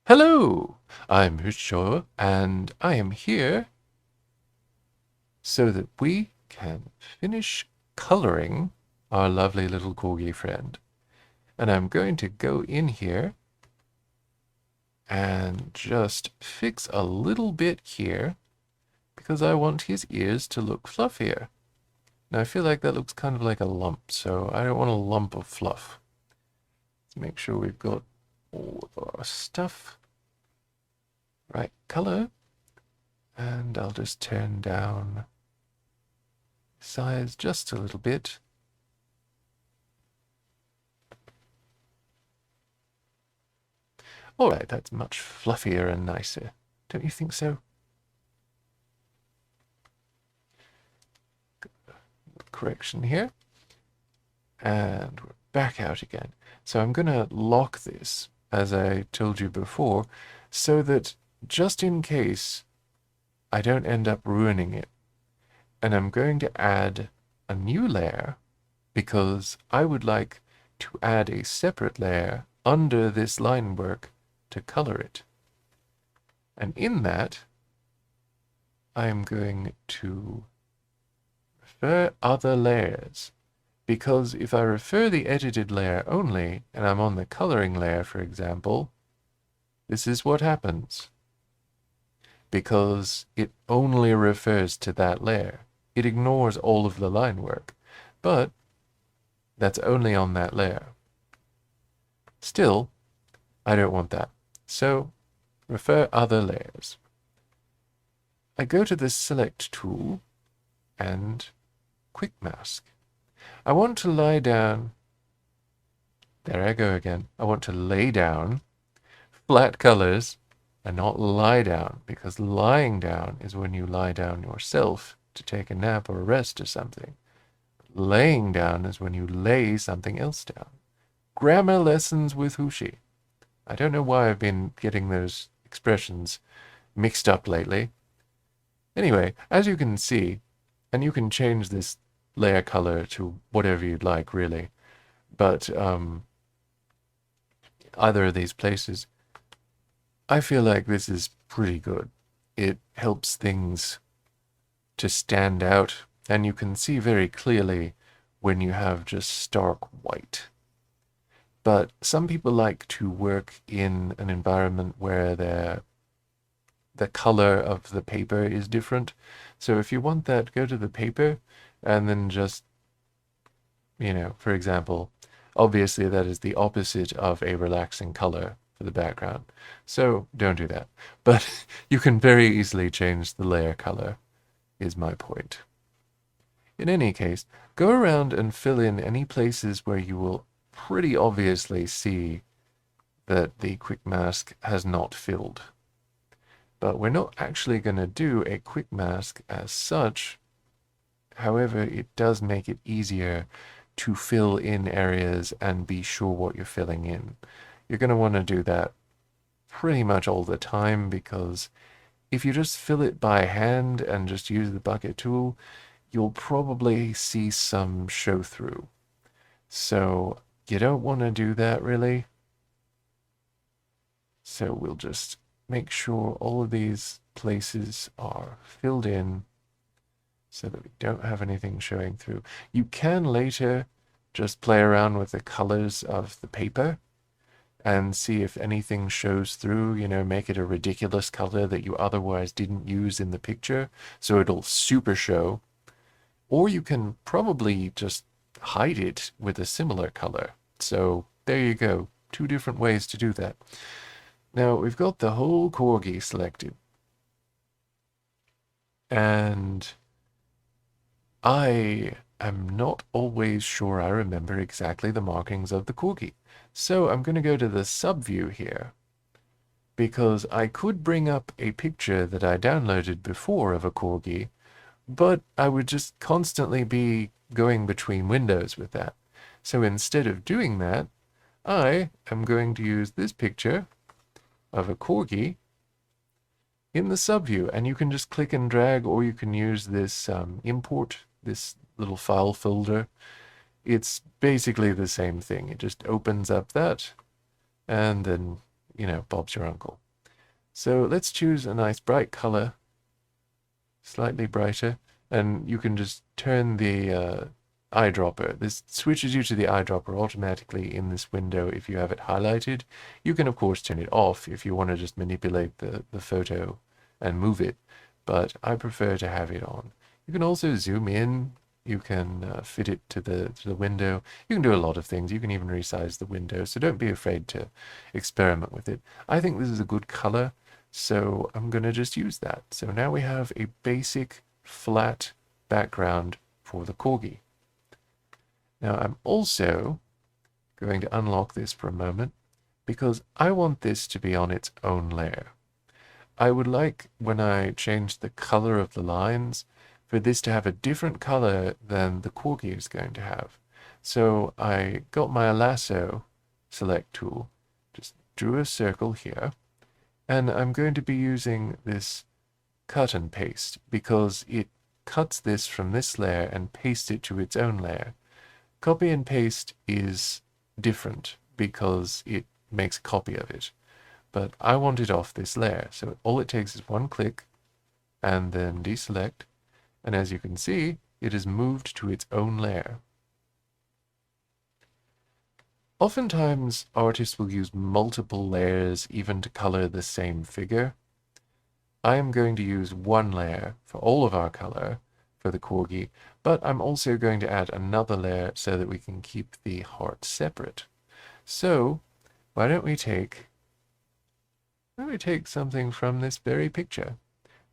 Hello, I'm Hushi, and I am here so that we can finish coloring our lovely little corgi friend. And I'm going to go in here and just fix a little bit here because I want his ears to look fluffier. Now I feel like that looks kind of like a lump, so I don't want a lump of fluff. Let's make sure we've got all of our stuff right color. And I'll just turn down size just a little bit. All right, that's much fluffier and nicer. Don't you think so? Correction here. And we're back out again. So I'm going to lock this, as I told you before, so that just in case I don't end up ruining it. And I'm going to add a new layer because I would like to add a separate layer under this line work to color it. And in that, I'm going to refer other layers. Because if I refer the edited layer only, and I'm on the coloring layer, for example, this is what happens. Because it only refers to that layer. It ignores all of the line work. But that's only on that layer. Still, I don't want that. So, refer other layers. I go to the Select tool and Quick Mask. I want to lie down. There I go again. I want to lay down flat colors and not lie down, because lying down is when you lie down yourself to take a nap or a rest or something. Laying down is when you lay something else down. Grammar lessons with Hushi. I don't know why I've been getting those expressions mixed up lately. Anyway, as you can see, and you can change this layer color to whatever you'd like, really. But either of these places, I feel like this is pretty good. It helps things to stand out, and you can see very clearly when you have just stark white. But some people like to work in an environment where the color of the paper is different. So if you want that, go to the paper and then just, for example, obviously that is the opposite of a relaxing color for the background. So don't do that. But you can very easily change the layer color, is my point. In any case, go around and fill in any places where you will pretty obviously see that the quick mask has not filled. But we're not actually going to do a quick mask as such. However, it does make it easier to fill in areas and be sure what you're filling in. You're going to want to do that pretty much all the time, because if you just fill it by hand and just use the bucket tool, you'll probably see some show through. So you don't want to do that really. So we'll just make sure all of these places are filled in so that we don't have anything showing through. You can later just play around with the colors of the paper and see if anything shows through, make it a ridiculous color that you otherwise didn't use in the picture, so it'll super show. Or you can probably just hide it with a similar color. So there you go, 2 different ways to do that. Now we've got the whole corgi selected. And I am not always sure I remember exactly the markings of the corgi. So I'm going to go to the subview here, because I could bring up a picture that I downloaded before of a corgi, but I would just constantly be going between windows with that. So instead of doing that, I am going to use this picture of a corgi in the subview, and you can just click and drag, or you can use this import, this little file folder. It's basically the same thing. It just opens up that, and then you know, Bob's your uncle. So let's choose a nice bright color, slightly brighter, and you can just turn the eyedropper. This switches you to the eyedropper automatically in this window if you have it highlighted. You can of course turn it off if you want to just manipulate the photo and move it, but I prefer to have it on. You can also zoom in. You can fit it to the window. You can do a lot of things. You can even resize the window, so don't be afraid to experiment with it. I think this is a good color, so I'm going to just use that. So now we have a basic flat background for the Corgi. Now I'm also going to unlock this for a moment because I want this to be on its own layer. I would like, when I change the color of the lines, for this to have a different color than the Corgi is going to have. So I got my lasso select tool, just drew a circle here, and I'm going to be using this cut and paste because it cuts this from this layer and pastes it to its own layer. Copy and paste is different because it makes a copy of it, but I want it off this layer. So all it takes is one click and then deselect, and as you can see, it is moved to its own layer. Oftentimes, artists will use multiple layers even to color the same figure. I am going to use one layer for all of our color for the Corgi, but I'm also going to add another layer so that we can keep the heart separate. So, why don't we take something from this very picture?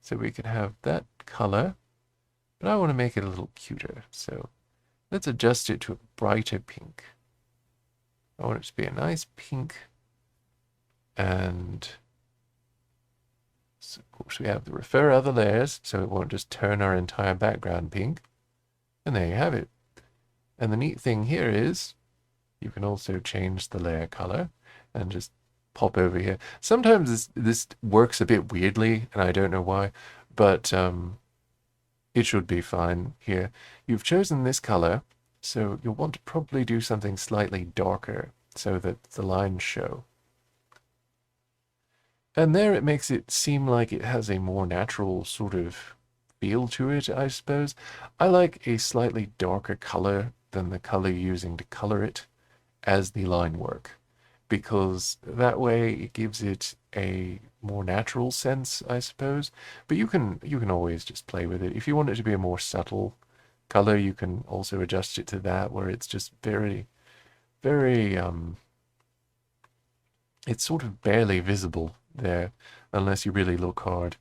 So we can have that color, but I want to make it a little cuter. So let's adjust it to a brighter pink. I want it to be a nice pink, and so of course we have the refer other layers, so it won't just turn our entire background pink. And there you have it. And the neat thing here is you can also change the layer color and just pop over here. Sometimes this works a bit weirdly, and I don't know why, but it should be fine here. You've chosen this color, so you'll want to probably do something slightly darker so that the lines show. And there it makes it seem like it has a more natural sort of feel to it, I suppose. I like a slightly darker color than the color you're using to color it as the line work, because that way it gives it a more natural sense, I suppose. But you can always just play with it. If you want it to be a more subtle color, you can also adjust it to that, where it's just very, very it's sort of barely visible there, unless you really look hard.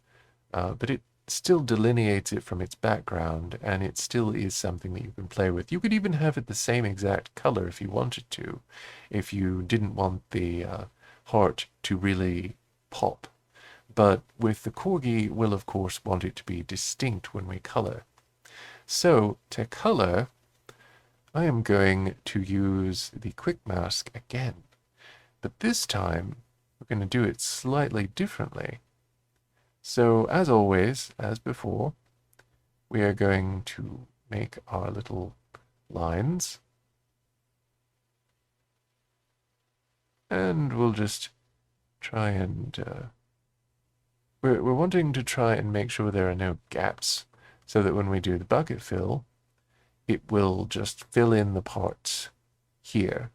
But it still delineates it from its background, and it still is something that you can play with. You could even have it the same exact color if you wanted to, if you didn't want the heart to really pop. But with the Corgi, we'll of course want it to be distinct when we color. So to color, I am going to use the quick mask again. But this time, we're going to do it slightly differently. So as always, as before, we are going to make our little lines. And we'll just try and... we're wanting to try and make sure there are no gaps, so that when we do the bucket fill, it will just fill in the parts here.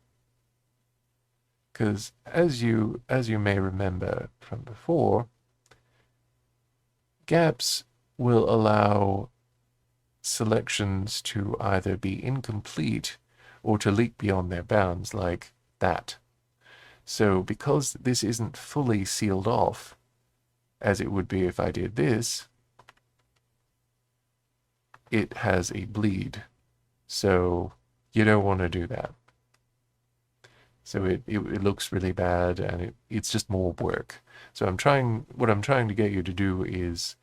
Because as you may remember from before, gaps will allow selections to either be incomplete or to leak beyond their bounds, like that. So because this isn't fully sealed off, as it would be if I did this, it has a bleed. So you don't want to do that. So it looks really bad, and it's just more work. So what I'm trying to get you to do is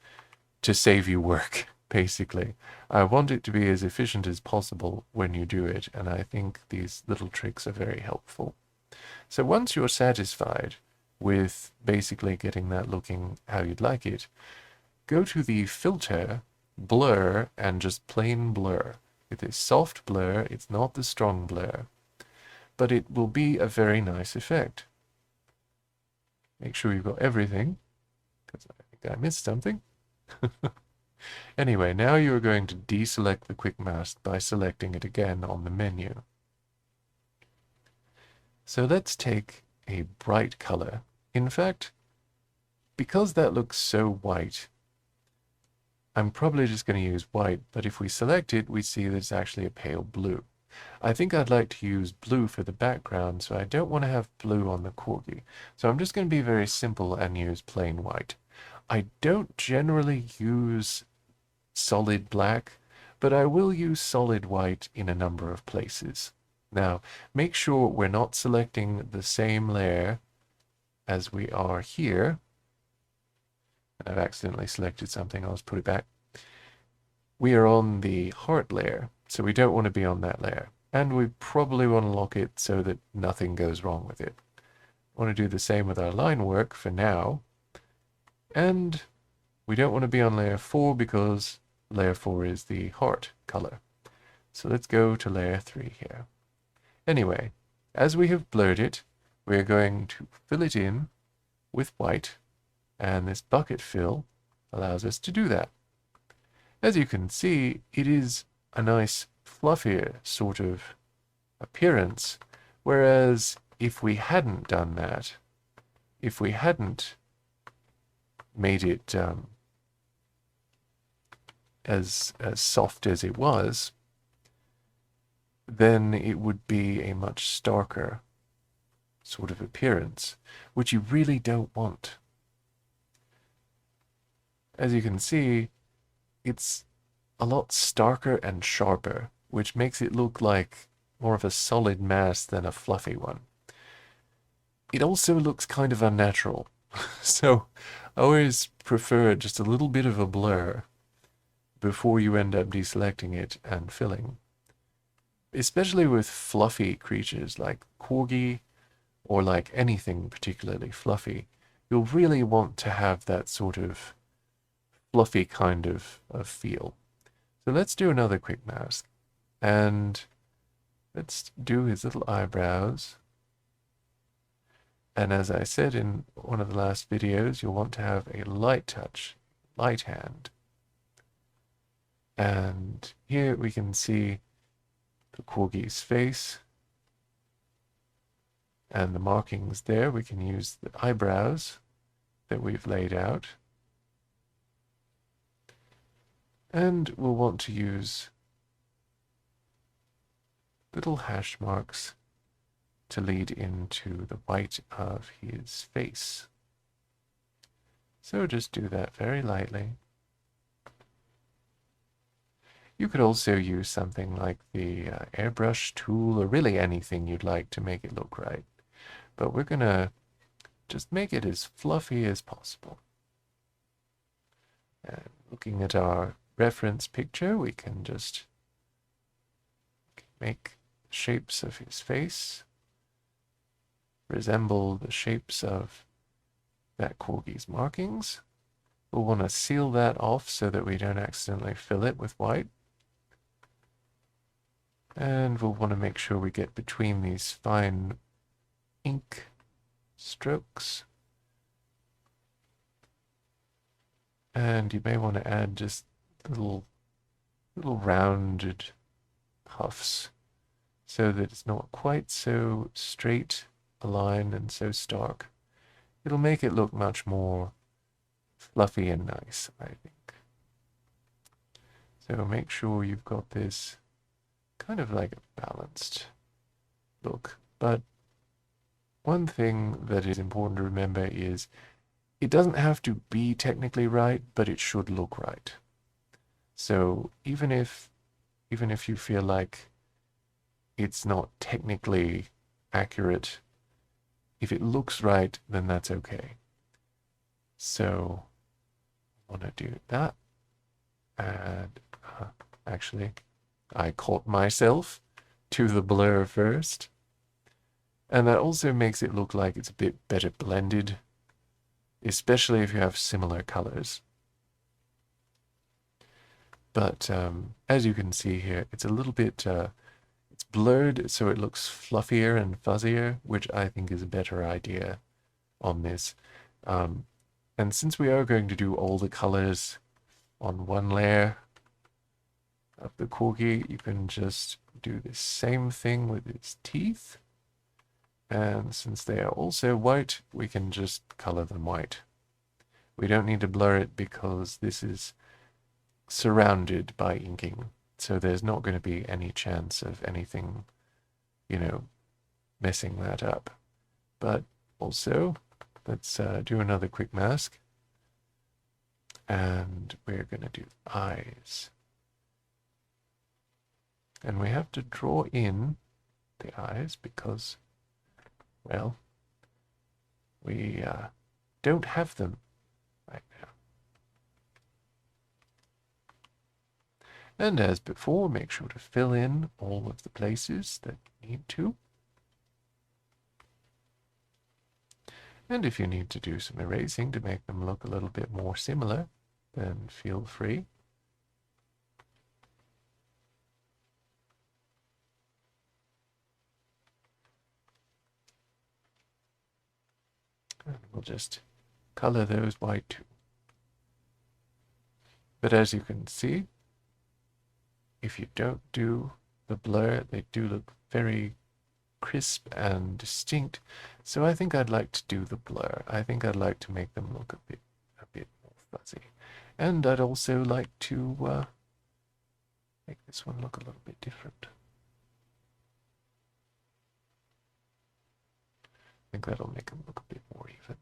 to save you work, basically. I want it to be as efficient as possible when you do it, and I think these little tricks are very helpful. So once you're satisfied with basically getting that looking how you'd like it, go to the filter, blur, and just plain blur. It is soft blur, it's not the strong blur, but it will be a very nice effect. Make sure you've got everything, because I think I missed something. Anyway, now you're going to deselect the quick mask by selecting it again on the menu. So let's take a bright color. In fact, because that looks so white, I'm probably just going to use white, but if we select it, we see that it's actually a pale blue. I think I'd like to use blue for the background, so I don't want to have blue on the Corgi. So I'm just going to be very simple and use plain white. I don't generally use solid black, but I will use solid white in a number of places. Now, make sure we're not selecting the same layer as we are here. I've accidentally selected something, I'll just put it back. We are on the heart layer, so we don't want to be on that layer. And we probably want to lock it so that nothing goes wrong with it. Want to do the same with our line work for now. And we don't want to be on layer 4 because layer 4 is the heart color. So let's go to layer 3 here. Anyway, as we have blurred it, we're going to fill it in with white, and this bucket fill allows us to do that. As you can see, it is a nice fluffier sort of appearance, whereas if we hadn't done that, if we hadn't made it as soft as it was, then it would be a much starker sort of appearance, which you really don't want. As you can see, it's a lot starker and sharper, which makes it look like more of a solid mass than a fluffy one. It also looks kind of unnatural, so I always prefer just a little bit of a blur before you end up deselecting it and filling. Especially with fluffy creatures like Corgi or like anything particularly fluffy, you'll really want to have that sort of fluffy kind of feel. So let's do another quick mask. And let's do his little eyebrows. And as I said in one of the last videos, you'll want to have a light touch, light hand. And here we can see the Corgi's face. And the markings there, we can use the eyebrows that we've laid out. And we'll want to use little hash marks to lead into the white of his face. So just do that very lightly. You could also use something like the airbrush tool, or really anything you'd like to make it look right. But we're gonna just make it as fluffy as possible. And looking at our reference picture, we can just make shapes of his face resemble the shapes of that Corgi's markings. We'll want to seal that off so that we don't accidentally fill it with white. And we'll want to make sure we get between these fine ink strokes. And you may want to add just little rounded puffs so that it's not quite so straight a line and so stark. It'll make it look much more fluffy and nice, I think. So make sure you've got this kind of like a balanced look. But one thing that is important to remember is it doesn't have to be technically right, but it should look right. So even if you feel like it's not technically accurate, if it looks right, then that's okay. So I want to do that. And actually, I caught myself to the blur first. And that also makes it look like it's a bit better blended, especially if you have similar colors. But as you can see here, it's a little bit, it's blurred so it looks fluffier and fuzzier, which I think is a better idea on this. And since we are going to do all the colors on one layer of the Corgi, you can just do the same thing with its teeth. And since they are also white, we can just color them white. We don't need to blur it because this is surrounded by inking. So there's not going to be any chance of anything, messing that up. But also, let's do another quick mask. And we're going to do eyes. And we have to draw in the eyes because, well, we don't have them right now. And as before, make sure to fill in all of the places that you need to. And if you need to do some erasing to make them look a little bit more similar, then feel free. And we'll just color those white too. But as you can see, if you don't do the blur, they do look very crisp and distinct. So I think I'd like to do the blur. I think I'd like to make them look a bit more fuzzy. And I'd also like to make this one look a little bit different. I think that'll make them look a bit more even.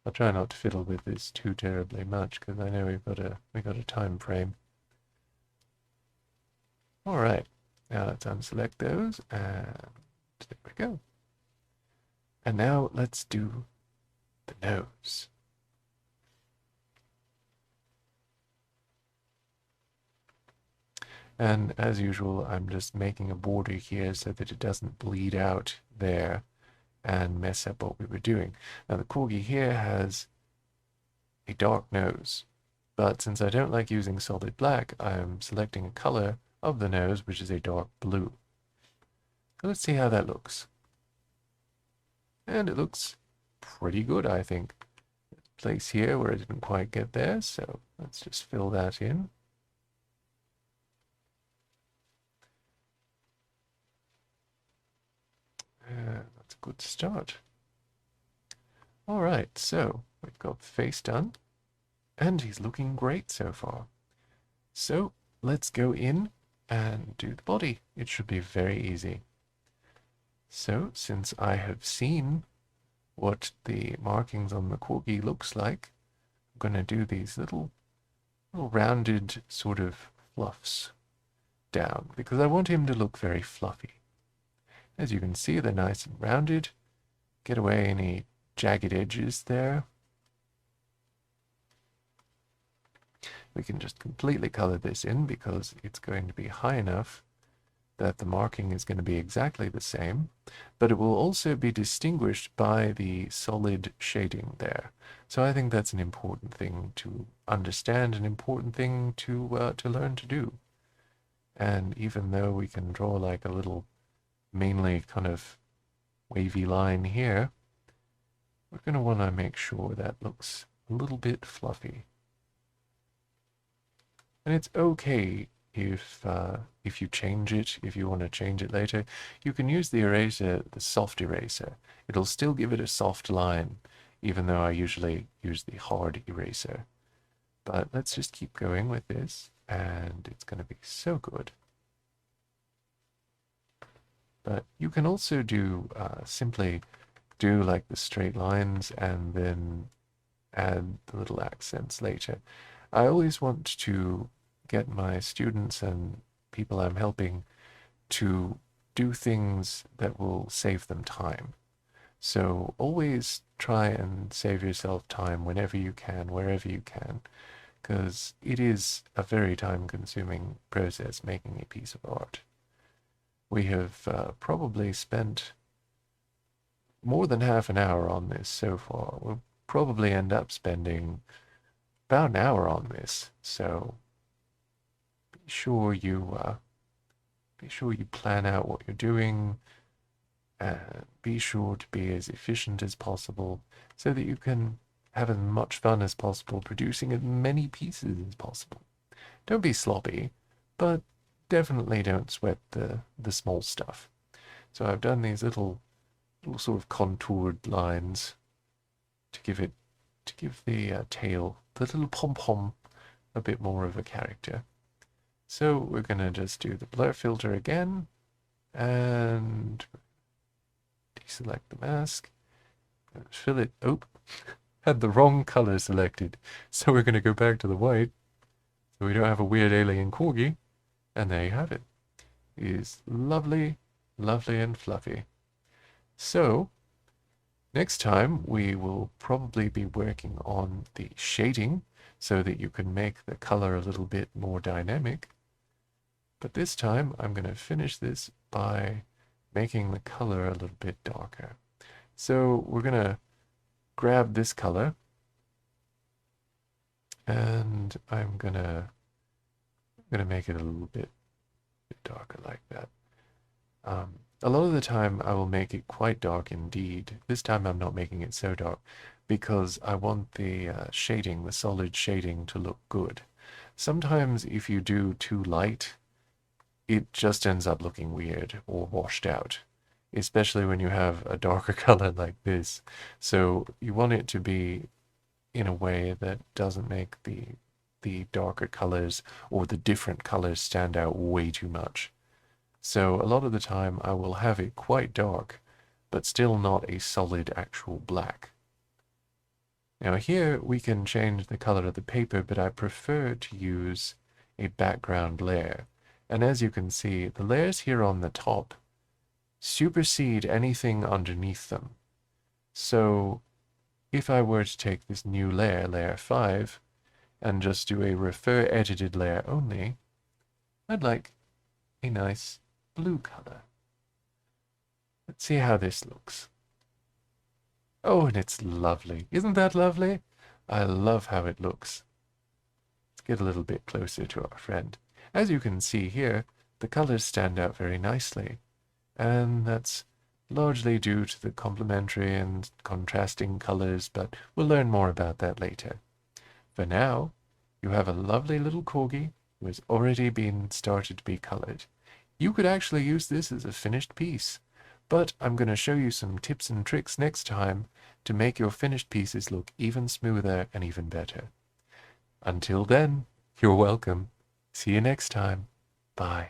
I'll try not to fiddle with this too terribly much because I know we've got a time frame. All right, now let's unselect those, and there we go. And now let's do the nose. And as usual, I'm just making a border here so that it doesn't bleed out there and mess up what we were doing. Now the Corgi here has a dark nose, but since I don't like using solid black, I'm selecting a color of the nose, which is a dark blue. So let's see how that looks. And it looks pretty good, I think. There's a place here where I didn't quite get there, so let's just fill that in. That's a good start. All right, so we've got the face done, and he's looking great so far. So let's go in and do the body. It should be very easy. So since I have seen what the markings on the Corgi looks like, I'm going to do these little rounded sort of fluffs down because I want him to look very fluffy. As you can see, they're nice and rounded. Get away any jagged edges there. We can just completely color this in because it's going to be high enough that the marking is going to be exactly the same, but it will also be distinguished by the solid shading there. So I think that's an important thing to understand, an important thing to learn to do. And even though we can draw like a little mainly kind of wavy line here, we're going to want to make sure that looks a little bit fluffy. And it's okay if you change it, if you want to change it later. You can use the eraser, the soft eraser. It'll still give it a soft line, even though I usually use the hard eraser. But let's just keep going with this, and it's going to be so good. But you can also do simply do like the straight lines and then add the little accents later. I always want to get my students and people I'm helping to do things that will save them time. So always try and save yourself time whenever you can, wherever you can, because it is a very time-consuming process making a piece of art. We have probably spent more than half an hour on this so far. We'll probably end up spending about an hour on this, so be sure you plan out what you're doing Be sure to be as efficient as possible so that you can have as much fun as possible producing as many pieces as possible. Don't be sloppy, but definitely don't sweat the small stuff. So I've done these little sort of contoured lines to give the tail, the little pom pom, a bit more of a character. So we're gonna just do the blur filter again and deselect the mask. Fill it. Oh, had the wrong color selected. So we're gonna go back to the white so we don't have a weird alien corgi. And there you have it. It is lovely, lovely and fluffy. So next time we will probably be working on the shading so that you can make the color a little bit more dynamic. But this time I'm going to finish this by making the color a little bit darker. So we're going to grab this color and I'm going to make it a little bit darker like that. A lot of the time I will make it quite dark indeed. This time I'm not making it so dark because I want the shading, the solid shading, to look good. Sometimes if you do too light, it just ends up looking weird or washed out, especially when you have a darker color like this. So you want it to be in a way that doesn't make the darker colors or the different colors stand out way too much. So a lot of the time I will have it quite dark, but still not a solid actual black. Now here we can change the color of the paper, but I prefer to use a background layer. And as you can see, the layers here on the top supersede anything underneath them. So if I were to take this new layer, layer 5, and just do a refer edited layer only, I'd like a nice blue color. Let's see how this looks. Oh, and it's lovely. Isn't that lovely? I love how it looks. Let's get a little bit closer to our friend. As you can see here, the colors stand out very nicely, and that's largely due to the complementary and contrasting colors, but we'll learn more about that later. For now, you have a lovely little corgi who has already been started to be colored. You could actually use this as a finished piece, but I'm going to show you some tips and tricks next time to make your finished pieces look even smoother and even better. Until then, you're welcome. See you next time. Bye.